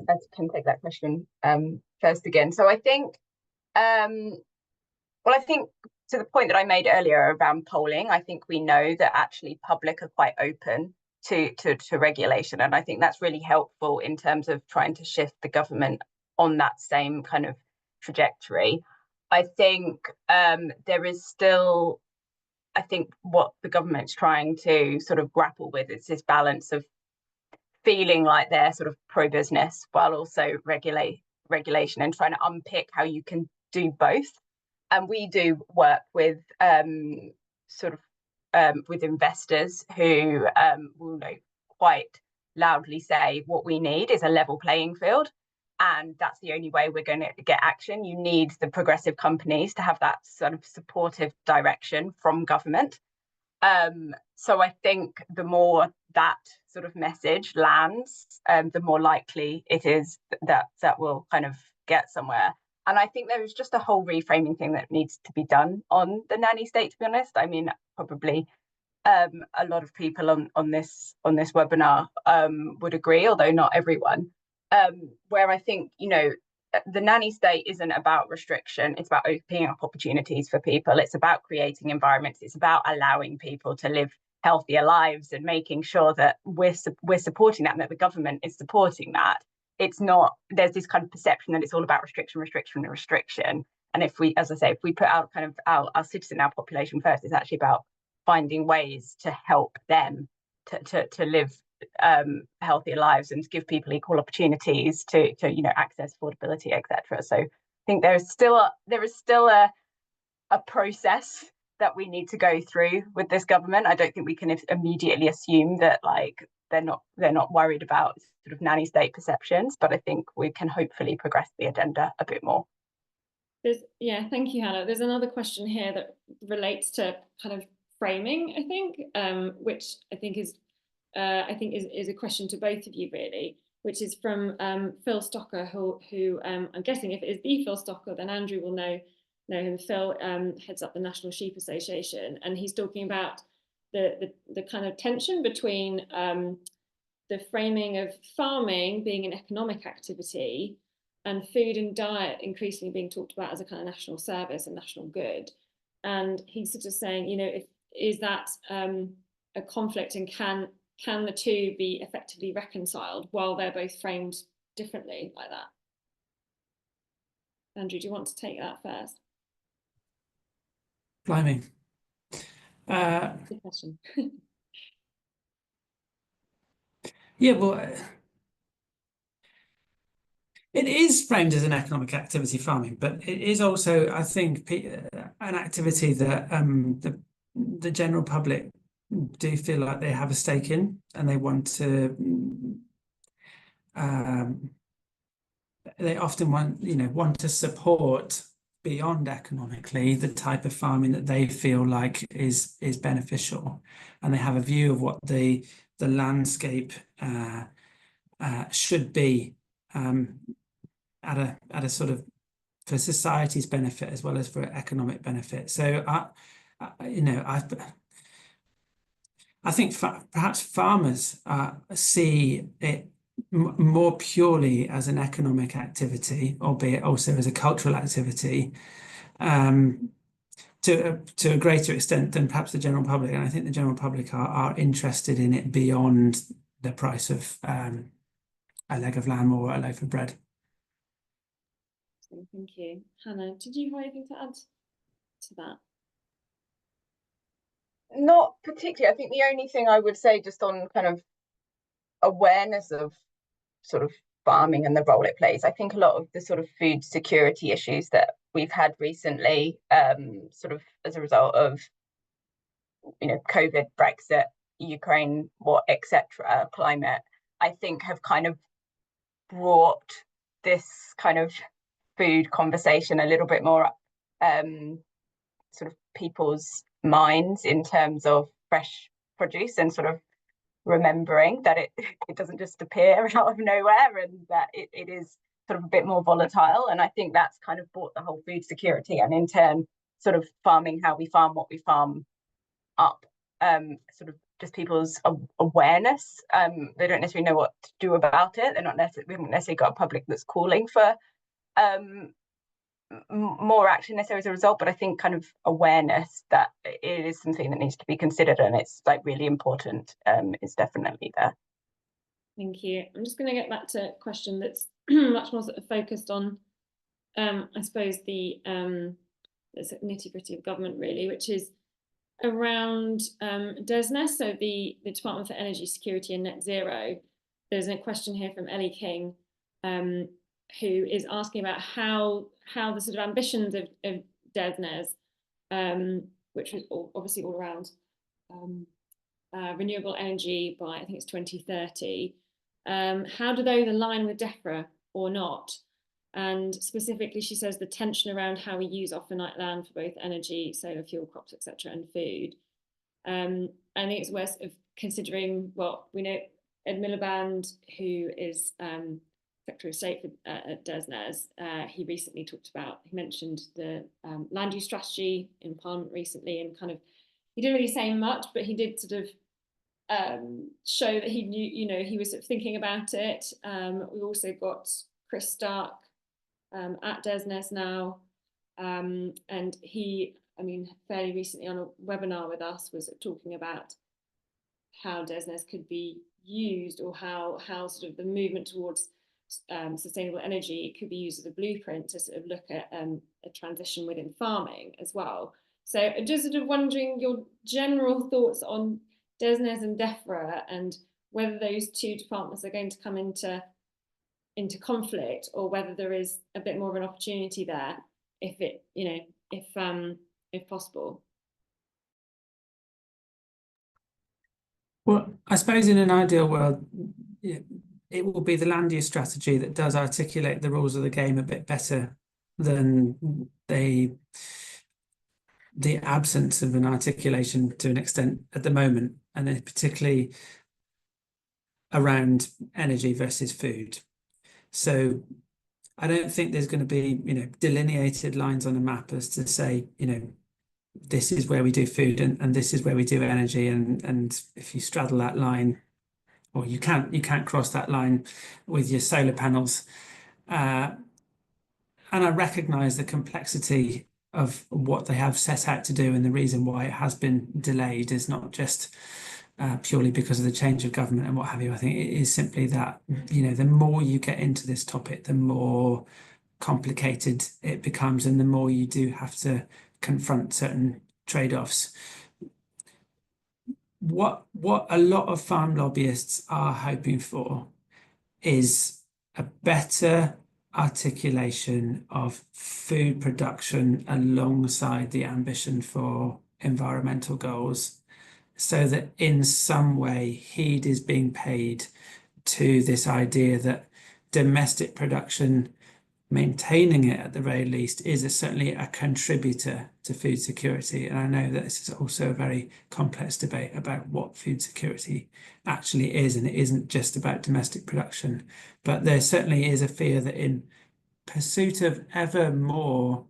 take that question first again. So I think, I think to the point that I made earlier around polling, I think we know that actually public are quite open to regulation, and I think that's really helpful in terms of trying to shift the government on that same kind of trajectory. I think there is still, I think what the government's trying to sort of grapple with is this balance of feeling like they're sort of pro-business while also regulation, and trying to unpick how you can do both. And we do work with with investors who will know quite loudly say what we need is a level playing field. And that's the only way we're going to get action. You need the progressive companies to have that sort of supportive direction from government. So I think the more that sort of message lands, the more likely it is that will kind of get somewhere. And I think there is just a whole reframing thing that needs to be done on the nanny state, to be honest. I mean, probably a lot of people on this webinar would agree, although not everyone. Where I think, you know, the nanny state isn't about restriction, it's about opening up opportunities for people. It's about creating environments. It's about allowing people to live healthier lives and making sure that we're supporting that and that the government is supporting that. It's not, there's this kind of perception that it's all about restriction. And if we, as I say, if we put out kind of our citizen, our population first, it's actually about finding ways to help them to live healthier lives and to give people equal opportunities to you know, access, affordability, etc. So I think there is still a process that we need to go through with this government. I don't think we can immediately assume that like they're not worried about sort of nanny state perceptions, but I think we can hopefully progress the agenda a bit more. Yeah, thank you, Hannah. There's another question here that relates to kind of framing, I think, which I think is a question to both of you really, which is from Phil Stocker, who I'm guessing if it is the Phil Stocker, then Andrew will know him. Phil heads up the National Sheep Association, and he's talking about the kind of tension between the framing of farming being an economic activity and food and diet increasingly being talked about as a kind of national service and national good. And he's sort of saying, you know, is that a conflict, and can the two be effectively reconciled while they're both framed differently like that? Andrew, do you want to take that first? Blimey. Good question. Yeah, well, it is framed as an economic activity, farming, but it is also, I think, an activity that the general public do feel like they have a stake in, and they want to. They often want to support beyond economically the type of farming that they feel like is beneficial, and they have a view of what the landscape should be at a sort of for society's benefit as well as for economic benefit. So I think perhaps farmers see it more purely as an economic activity, albeit also as a cultural activity, to a greater extent than perhaps the general public. And I think the general public are interested in it beyond the price of a leg of lamb or a loaf of bread. Thank you. Hannah, did you have anything to add to that? Not particularly. I think the only thing I would say, just on kind of awareness of sort of farming and the role it plays, I think a lot of the sort of food security issues that we've had recently, sort of as a result of, you know, COVID, Brexit, Ukraine war, etc., climate, I think have kind of brought this kind of food conversation a little bit more sort of people's minds in terms of fresh produce, and sort of remembering that it doesn't just appear out of nowhere, and that it is sort of a bit more volatile. And I think that's kind of brought the whole food security, and in turn sort of farming, how we farm, what we farm up, sort of just people's awareness. They don't necessarily know what to do about it. We haven't necessarily got a public that's calling for more action necessarily as a result, but I think kind of awareness that it is something that needs to be considered, and it's like really important, is definitely there. Thank you. I'm just going to get back to a question that's much more sort of focused on, I suppose, the nitty-gritty of government really, which is around DESNZ, so the Department for Energy Security and Net Zero. There's a question here from Ellie King, who is asking about how the sort of ambitions of DESNZ, which was all around renewable energy by, I think it's 2030, How do those align with Defra or not? And specifically, she says the tension around how we use off finite land for both energy, solar fuel crops, etc., and food. I think it's worth considering, well, we know Ed Miliband, who is Secretary of State at DESNZ, he recently he mentioned the land use strategy in Parliament recently, and kind of, he didn't really say much, but he did sort of show that he knew, he was sort of thinking about it. We also got Chris Stark at DESNZ now, and he, fairly recently on a webinar with us was talking about how DESNZ could be used, or how sort of the movement towards sustainable energy could be used as a blueprint to sort of look at a transition within farming as well. So I'm just sort of wondering your general thoughts on DESNZ and Defra, and whether those two departments are going to come into conflict, or whether there is a bit more of an opportunity there, if possible. Well, I suppose in an ideal world, it will be the land use strategy that does articulate the rules of the game a bit better than the absence of an articulation to an extent at the moment, and then particularly around energy versus food. So I don't think there's going to be, delineated lines on a map as to say, this is where we do food and this is where we do energy. And if you straddle that line, or you can't cross that line with your solar panels. And I recognise the complexity of what they have set out to do, and the reason why it has been delayed is not just purely because of the change of government and what have you. I think it is simply that, the more you get into this topic, the more complicated it becomes, and the more you do have to confront certain trade-offs. What a lot of farm lobbyists are hoping for is a better articulation of food production alongside the ambition for environmental goals, so that in some way heed is being paid to this idea that domestic production, maintaining it at the very least, is certainly a contributor to food security. And I know that this is also a very complex debate about what food security actually is, and it isn't just about domestic production. But there certainly is a fear that in pursuit of ever more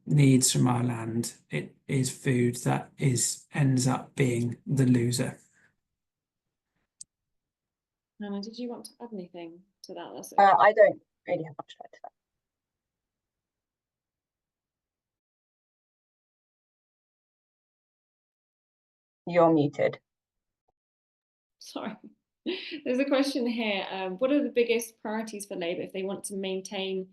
needs from our land, it is food that ends up being the loser. Hannah, did you want to add anything to that? I don't really have much to add to that. You're muted. Sorry. There's a question here. What are the biggest priorities for Labour if they want to maintain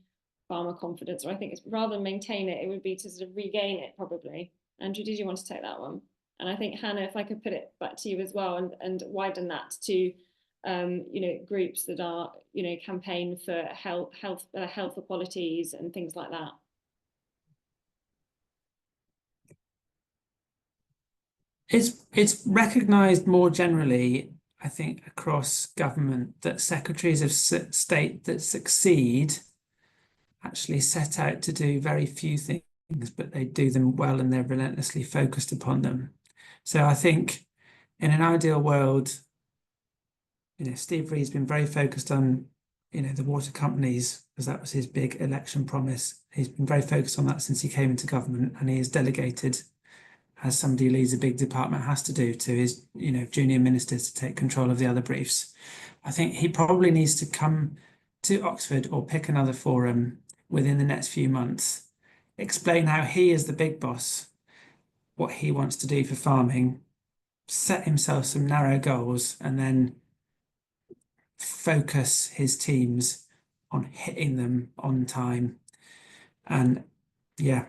farmer confidence? Or I think it's rather than maintain it, it would be to sort of regain it, probably. Andrew, did you want to take that one? And I think, Hannah, if I could put it back to you as well, and widen that to groups that are, campaign for health equalities and things like that. It's recognised more generally, I think, across government, that secretaries of state that succeed actually set out to do very few things, but they do them well and they're relentlessly focused upon them. So I think in an ideal world, Steve Reed's been very focused on, the water companies, because that was his big election promise. He's been very focused on that since he came into government, and he has delegated, as somebody who leads a big department has to do, to his, junior ministers to take control of the other briefs. I think he probably needs to come to Oxford or pick another forum within the next few months, explain how he is the big boss, what he wants to do for farming, set himself some narrow goals, and then focus his teams on hitting them on time. And yeah,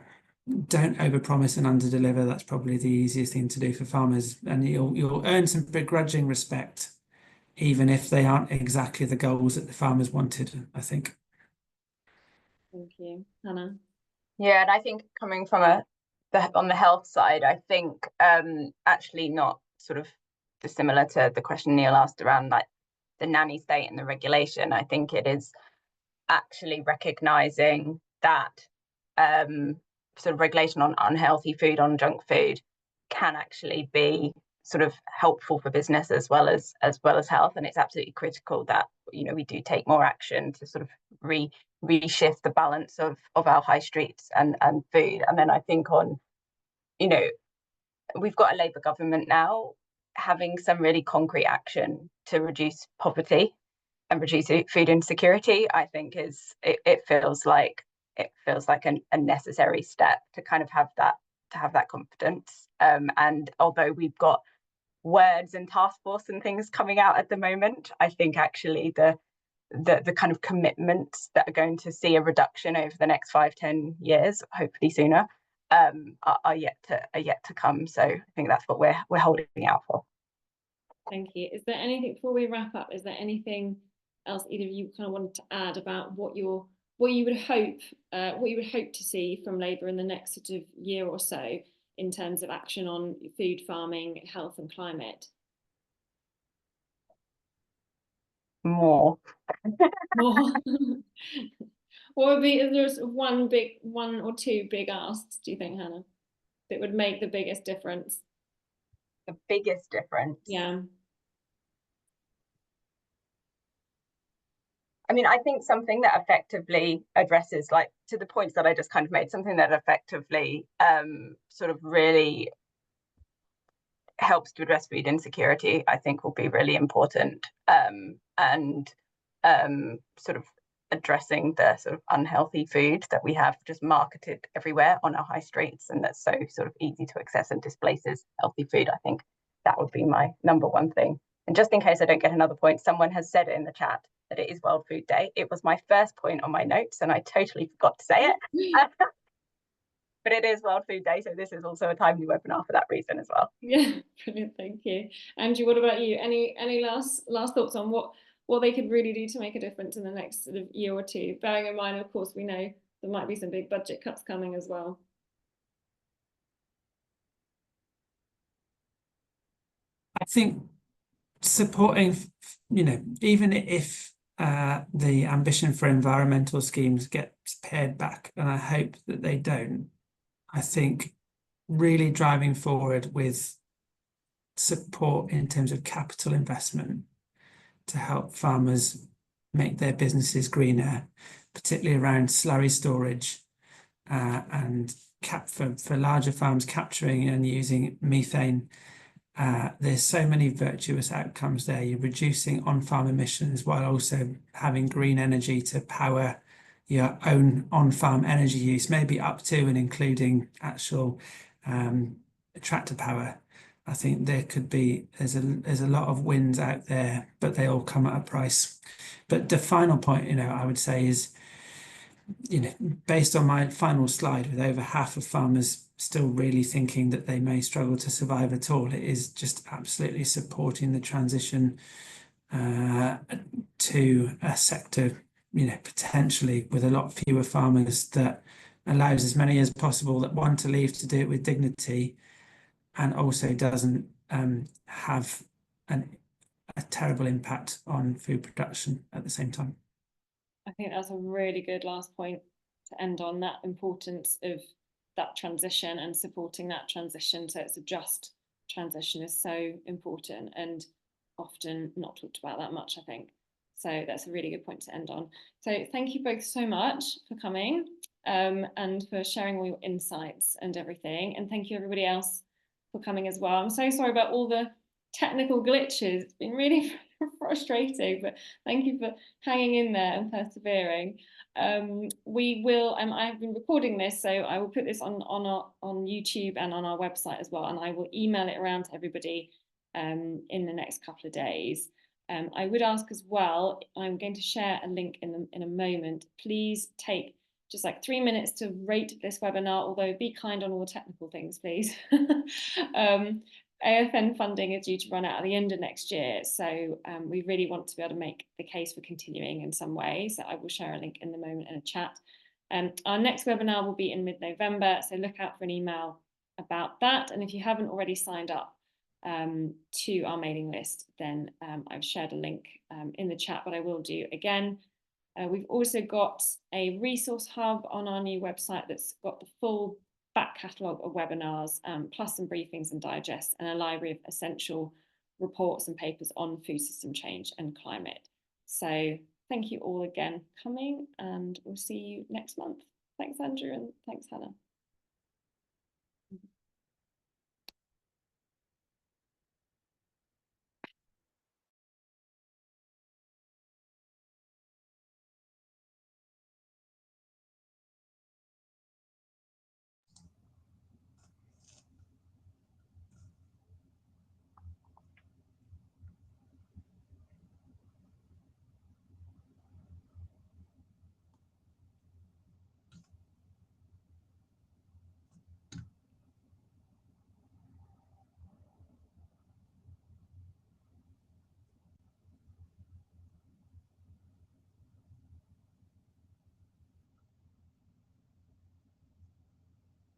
don't overpromise and underdeliver. That's probably the easiest thing to do for farmers, and you'll earn some begrudging respect, even if they aren't exactly the goals that the farmers wanted, I think. Thank you, Hannah. Yeah, and I think coming from on the health side, I think actually not sort of dissimilar to the question Neil asked around like nanny state and the regulation. I think it is actually recognising that sort of regulation on unhealthy food, on junk food, can actually be sort of helpful for business as well as health. And it's absolutely critical that, you know, we do take more action to sort of reshift the balance of our high streets and food. And then I think on, you know, we've got a Labour government now having some really concrete action to reduce poverty and reduce food insecurity. I think it feels like a necessary step to kind of have that confidence. And although we've got words and task force and things coming out at the moment, I think actually the kind of commitments that are going to see a reduction over the next 5-10 years, hopefully sooner, are yet to come. So I think that's what we're holding out for. Thank you. Is there anything before we wrap up? Is there anything else either of you kind of wanted to add about what you would hope to see from Labour in the next sort of year or so in terms of action on food, farming, health, and climate? More. More. What would be, is there sort of one or two big asks, do you think, Hannah, that would make the biggest difference? The biggest difference? Yeah. I mean, I think something that effectively addresses, like, to the points that I just kind of made, something that effectively sort of really helps to address food insecurity, I think will be really important. And sort of addressing the sort of unhealthy food that we have just marketed everywhere on our high streets, and that's so sort of easy to access and displaces healthy food. I think that would be my number one thing. And just in case I don't get another point, someone has said it in the chat that it is World Food Day. It was my first point on my notes and I totally forgot to say it. But it is World Food Day, so this is also a timely webinar for that reason as well. Yeah, brilliant, thank you. Angie, what about you? Any last thoughts on what they could really do to make a difference in the next sort of year or two? Bearing in mind, of course, we know there might be some big budget cuts coming as well. I think supporting, you know, even if the ambition for environmental schemes gets pared back, and I hope that they don't, I think really driving forward with support in terms of capital investment to help farmers make their businesses greener, particularly around slurry storage and for larger farms capturing and using methane. There's so many virtuous outcomes there. You're reducing on-farm emissions while also having green energy to power your own on-farm energy use, maybe up to and including actual tractor power. I think there's a lot of wins out there, but they all come at a price. But the final point, you know, I would say is, you know, based on my final slide, with over half of farmers still really thinking that they may struggle to survive at all, it is just absolutely supporting the transition to a sector, you know, potentially with a lot fewer farmers, that allows as many as possible that want to leave to do it with dignity, and also doesn't have a terrible impact on food production at the same time. I think that's a really good last point to end on, that importance of that transition and supporting that transition, so it's a just transition, is so important and often not talked about that much, I think. So that's a really good point to end on. So thank you both so much for coming and for sharing all your insights and everything. And thank you everybody else for coming as well. I'm so sorry about all the technical glitches. It's been really frustrating, but thank you for hanging in there and persevering. We will, I've been recording this, so I will put this on YouTube and on our website as well, and I will email it around to everybody in the next couple of days. I would ask as well, I'm going to share a link in a moment. Please take just like 3 minutes to rate this webinar, although be kind on all the technical things, please. AFN funding is due to run out at the end of next year, so we really want to be able to make the case for continuing in some way, so I will share a link in the moment in a chat. Our next webinar will be in mid-November, so look out for an email about that, and if you haven't already signed up to our mailing list, then I've shared a link in the chat, but I will do again. We've also got a resource hub on our new website that's got the full back catalogue of webinars, plus some briefings and digests, and a library of essential reports and papers on food system change and climate. So thank you all again for coming, and we'll see you next month. Thanks, Andrew, and thanks, Hannah.